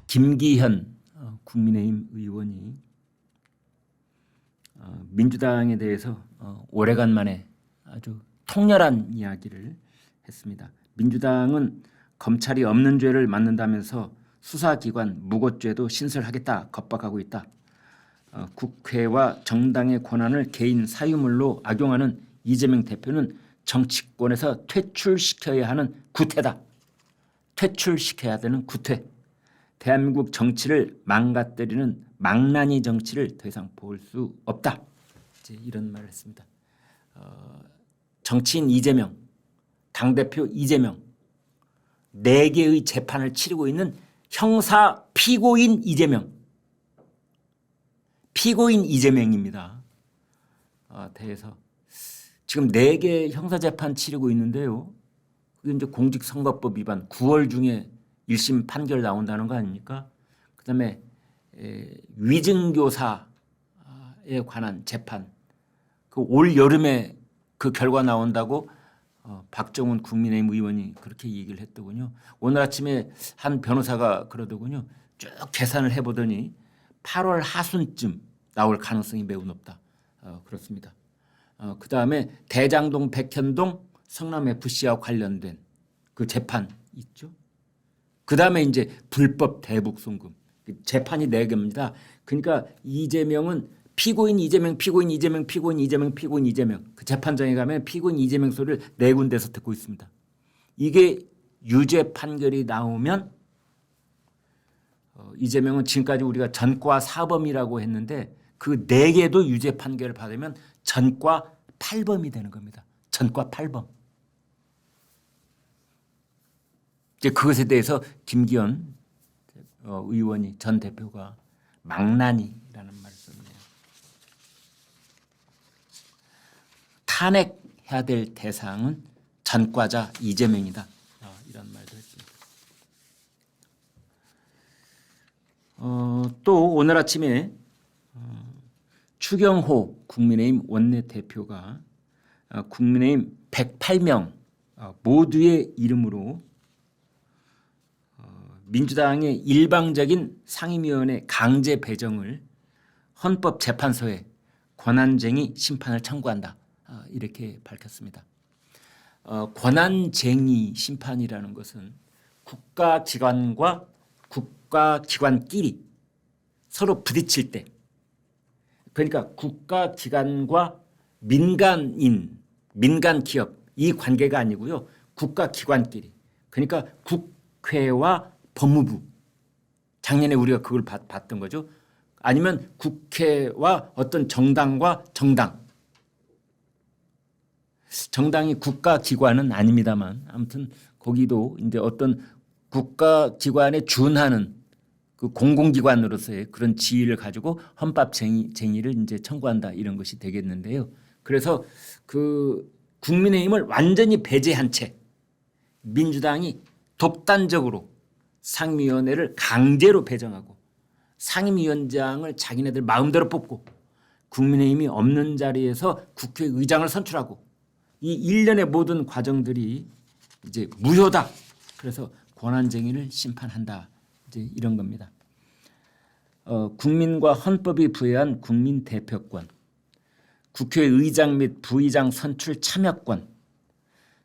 김기현 국민의힘 의원이 민주당에 대해서 오래간만에 아주 통렬한 이야기를 했습니다. 민주당은 검찰이 없는 죄를 맡는다면서 수사기관 무고죄도 신설하겠다 겁박하고 있다. 국회와 정당의 권한을 개인 사유물로 악용하는 이재명 대표는 정치권에서 퇴출시켜야 하는 구태다. 퇴출시켜야 되는 구태. 대한민국 정치를 망가뜨리는 망나니 정치를 더 이상 볼 수 없다. 이제 이런 말을 했습니다. 정치인 이재명, 당대표 이재명, 4개의 재판을 치르고 있는 형사 피고인 이재명, 피고인 이재명입니다. 대해서 지금 4개 형사재판 치르고 있는데요. 그게 이제 공직선거법 위반 9월 중에 1심 판결 나온다는 거 아닙니까? 그다음에 위증교사에 관한 재판 그 올 여름에 그 결과 나온다고 박정훈 국민의힘 의원이 그렇게 얘기를 했더군요. 오늘 아침에 한 변호사가 그러더군요. 쭉 계산을 해보더니 8월 하순쯤 나올 가능성이 매우 높다. 그렇습니다. 그다음에 대장동 백현동 성남FC와 관련된 그 재판 있죠. 그다음에 이제 불법 대북 송금 재판이 4개입니다. 그러니까 이재명은 피고인 이재명, 피고인 이재명, 피고인 이재명, 피고인 이재명. 그 재판장에 가면 피고인 이재명 소리를 4군데서 듣고 있습니다. 이게 유죄 판결이 나오면 이재명은 지금까지 우리가 전과 사범이라고 했는데 그 4개도 유죄 판결을 받으면 전과 8범이 되는 겁니다. 전과 8범. 이제 그것에 대해서 김기현 의원이 전 대표가 망나니라는 말을 썼네요. 탄핵해야 될 대상은 전과자 이재명이다. 이런 말도 했습니다. 또 오늘 아침에 추경호 국민의힘 원내대표가 국민의힘 108명 모두의 이름으로 민주당의 일방적인 상임위원회 강제 배정을 헌법재판소에 권한쟁의 심판을 청구한다. 이렇게 밝혔습니다. 권한쟁의 심판이라는 것은 국가기관과 국가기관끼리 서로 부딪힐 때 그러니까 국가기관과 민간인, 민간기업 이 관계가 아니고요. 국가기관끼리 그러니까 국회와 법무부 작년에 우리가 그걸 봤던 거죠. 아니면 국회와 어떤 정당과 정당이 국가기관은 아닙니다만 아무튼 거기도 이제 어떤 국가기관에 준하는 그 공공기관으로서의 그런 지위를 가지고 헌법쟁의를 이제 청구한다 이런 것이 되겠는데요. 그래서 그 국민의힘을 완전히 배제한 채 민주당이 독단적으로 상임위원회를 강제로 배정하고 상임위원장을 자기네들 마음대로 뽑고 국민의힘이 없는 자리에서 국회의장을 선출하고 이 일련의 모든 과정들이 이제 무효다. 그래서 권한쟁의를 심판한다. 이제 이런 겁니다. 국민과 헌법이 부여한 국민 대표권, 국회의장 및 부의장 선출 참여권,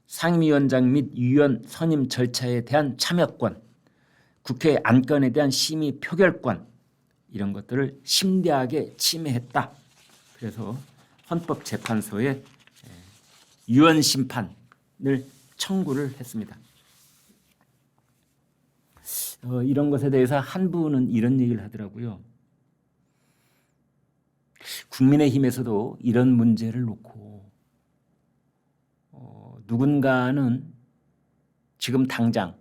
상임위원장 및 위원 선임 절차에 대한 참여권, 국회 안건에 대한 심의 표결권 이런 것들을 심대하게 침해했다. 그래서 헌법재판소에 유언 심판을 청구를 했습니다. 이런 것에 대해서 한 분은 이런 얘기를 하더라고요. 국민의힘에서도 이런 문제를 놓고 누군가는 지금 당장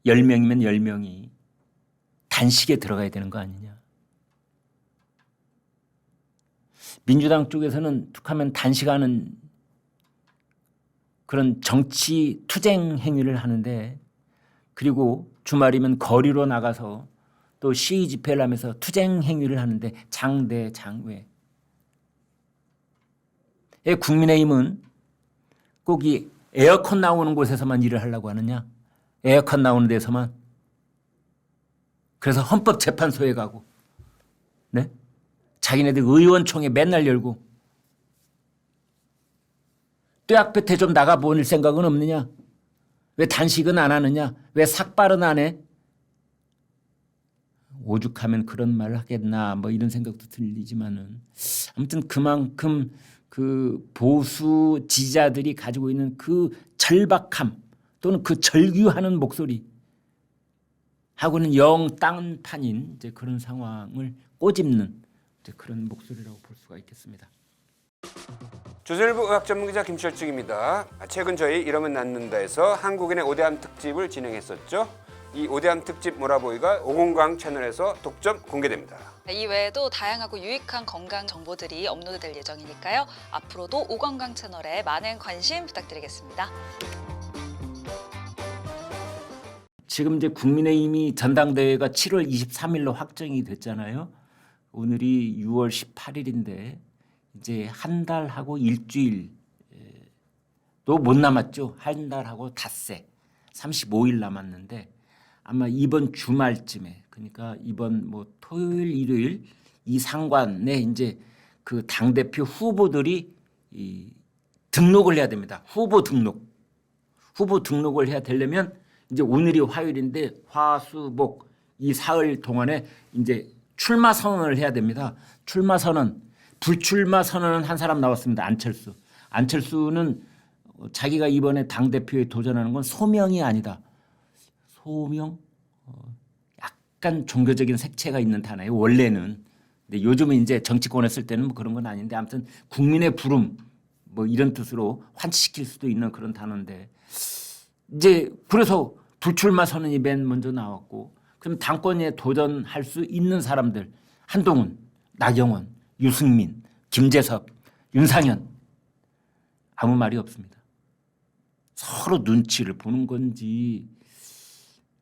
10명이면 10명이 단식에 들어가야 되는 거 아니냐. 민주당 쪽에서는 툭하면 단식하는 그런 정치 투쟁 행위를 하는데 그리고 주말이면 거리로 나가서 또 시위 집회를 하면서 투쟁 행위를 하는데 장대 장외. 국민의힘은 꼭 이 에어컨 나오는 곳에서만 일을 하려고 하느냐? 에어컨 나오는 데서만 그래서 헌법재판소에 가고, 네? 자기네들 의원총회 맨날 열고, 뙤약볕에 좀 나가보낼 생각은 없느냐? 왜 단식은 안 하느냐? 왜 삭발은 안 해? 오죽하면 그런 말을 하겠나 뭐 이런 생각도 들리지만은 아무튼 그만큼 그 보수 지지자들이 가지고 있는 그 절박함 또는 그 절규하는 목소리 하고는 영 딴판인 이제 그런 상황을 꼬집는 이제 그런 목소리라고 볼 수가 있겠습니다. 조선일보 의학 전문기자 김철중입니다. 최근 저희 이러면 낫는다에서 한국인의 오대암 특집을 진행했었죠. 이 오대암 특집 모라보이가 오건강 채널에서 독점 공개됩니다. 이 외에도 다양하고 유익한 건강 정보들이 업로드될 예정이니까요. 앞으로도 오건강 채널에 많은 관심 부탁드리겠습니다. 지금 이제 국민의힘이 전당대회가 7월 23일로 확정이 됐잖아요. 오늘이 6월 18일인데 이제 한 달하고 일주일 또 못 남았죠. 한 달하고 닷새 35일 남았는데 아마 이번 주말쯤에 그러니까 이번 뭐 토요일 일요일 이 상관에 이제 그 당대표 후보들이 등록을 해야 됩니다. 후보 등록을 해야 되려면 이제 오늘이 화요일인데 화수목 이 사흘 동안에 이제 출마 선언을 해야 됩니다. 출마 선언, 불출마 선언은 한 사람 나왔습니다. 안철수. 안철수는 자기가 이번에 당 대표에 도전하는 건 소명이 아니다. 소명, 약간 종교적인 색채가 있는 단어예요. 원래는. 근데 요즘은 이제 정치권에 쓸 때는 뭐 그런 건 아닌데 아무튼 국민의 부름 뭐 이런 뜻으로 환치시킬 수도 있는 그런 단어인데 이제 그래서 불출마 선언이 맨 먼저 나왔고 그럼 당권에 도전할 수 있는 사람들 한동훈, 나경원, 유승민, 김재섭, 윤상현 아무 말이 없습니다. 서로 눈치를 보는 건지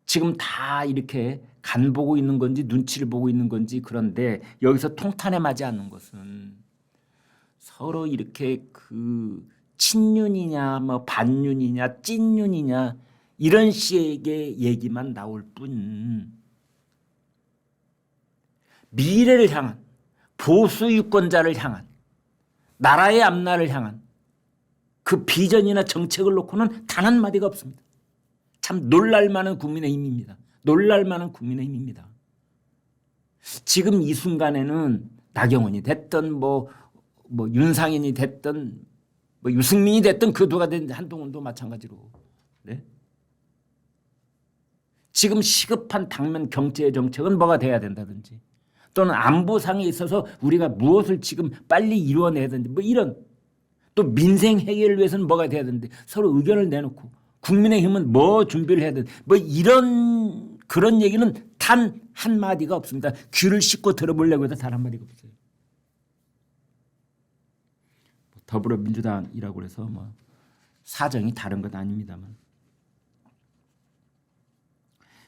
지금 다 이렇게 간 보고 있는 건지 눈치를 보고 있는 건지 그런데 여기서 통탄에 맞지 않는 것은 서로 이렇게 그 친윤이냐 뭐 반윤이냐 찐윤이냐 이런 식의 얘기만 나올 뿐 미래를 향한 보수 유권자를 향한 나라의 앞날을 향한 그 비전이나 정책을 놓고는 단 한마디가 없습니다. 참 놀랄만한 국민의힘입니다. 놀랄만한 국민의힘입니다. 지금 이 순간에는 나경원이 됐든 뭐 윤상현이 됐든 뭐 유승민이 됐든 그 누가 됐든 한동훈도 마찬가지로 네? 지금 시급한 당면 경제 정책은 뭐가 돼야 된다든지 또는 안보상에 있어서 우리가 무엇을 지금 빨리 이루어내야 되는지 뭐 이런 또 민생 해결을 위해서는 뭐가 돼야 되는데 서로 의견을 내놓고 국민의힘은 뭐 준비를 해야 되는지 뭐 이런 그런 얘기는 단 한마디가 없습니다. 귀를 씻고 들어보려고 해도 단 한마디가 없어요. 더불어민주당이라고 해서 뭐 사정이 다른 건 아닙니다만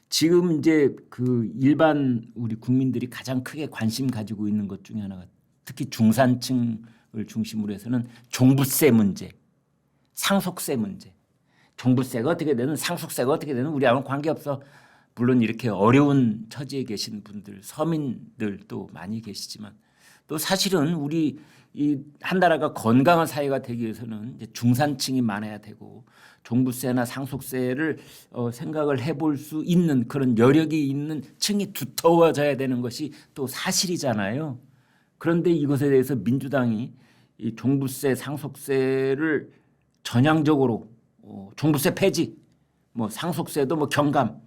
지금 이제 그 일반 우리 국민들이 가장 크게 관심 가지고 있는 것 중에 하나가 특히 중산층을 중심으로 해서는 종부세 문제, 상속세 문제. 종부세가 어떻게 되는 상속세가 어떻게 되는 우리하고는 관계없어. 물론 이렇게 어려운 처지에 계신 분들 서민들도 많이 계시지만 또 사실은 우리 이 한 나라가 건강한 사회가 되기 위해서는 이제 중산층이 많아야 되고 종부세나 상속세를 생각을 해볼 수 있는 그런 여력이 있는 층이 두터워져야 되는 것이 또 사실이잖아요. 그런데 이것에 대해서 민주당이 이 종부세 상속세를 전향적으로 종부세 폐지 뭐 상속세도 뭐 경감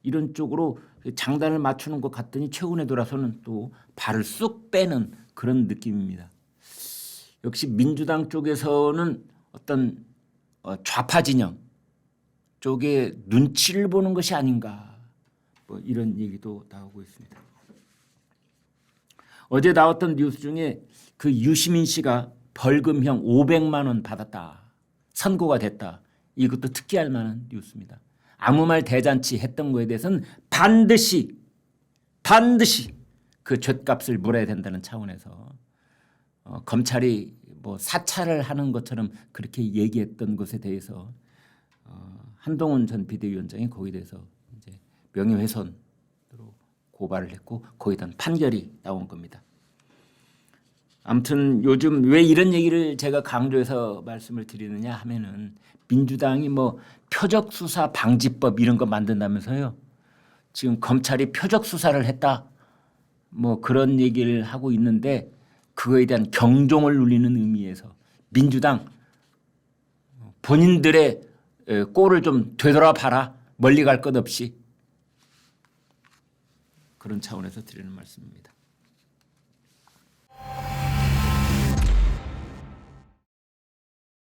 이런 쪽으로 장단을 맞추는 것 같더니 최근에 돌아서는 또 발을 쑥 빼는 그런 느낌입니다. 역시 민주당 쪽에서는 어떤 좌파 진영 쪽에 눈치를 보는 것이 아닌가 뭐 이런 얘기도 나오고 있습니다. 어제 나왔던 뉴스 중에 그 유시민 씨가 벌금형 500만 원 받았다. 선고가 됐다. 이것도 특기할 만한 뉴스입니다. 아무 말 대잔치 했던 거에 대해서는 반드시 그 죗값을 물어야 된다는 차원에서 검찰이 뭐 사찰을 하는 것처럼 그렇게 얘기했던 것에 대해서 한동훈 전 비대위원장이 거기에 대해서 이제 명예훼손으로 고발을 했고 거기다 판결이 나온 겁니다. 아무튼 요즘 왜 이런 얘기를 제가 강조해서 말씀을 드리느냐 하면은 민주당이 뭐 표적 수사 방지법 이런 거 만든다면서요. 지금 검찰이 표적 수사를 했다. 뭐 그런 얘기를 하고 있는데 그거에 대한 경종을 울리는 의미에서 민주당 본인들의 꼴을 좀 되돌아봐라. 멀리 갈 것 없이. 그런 차원에서 드리는 말씀입니다.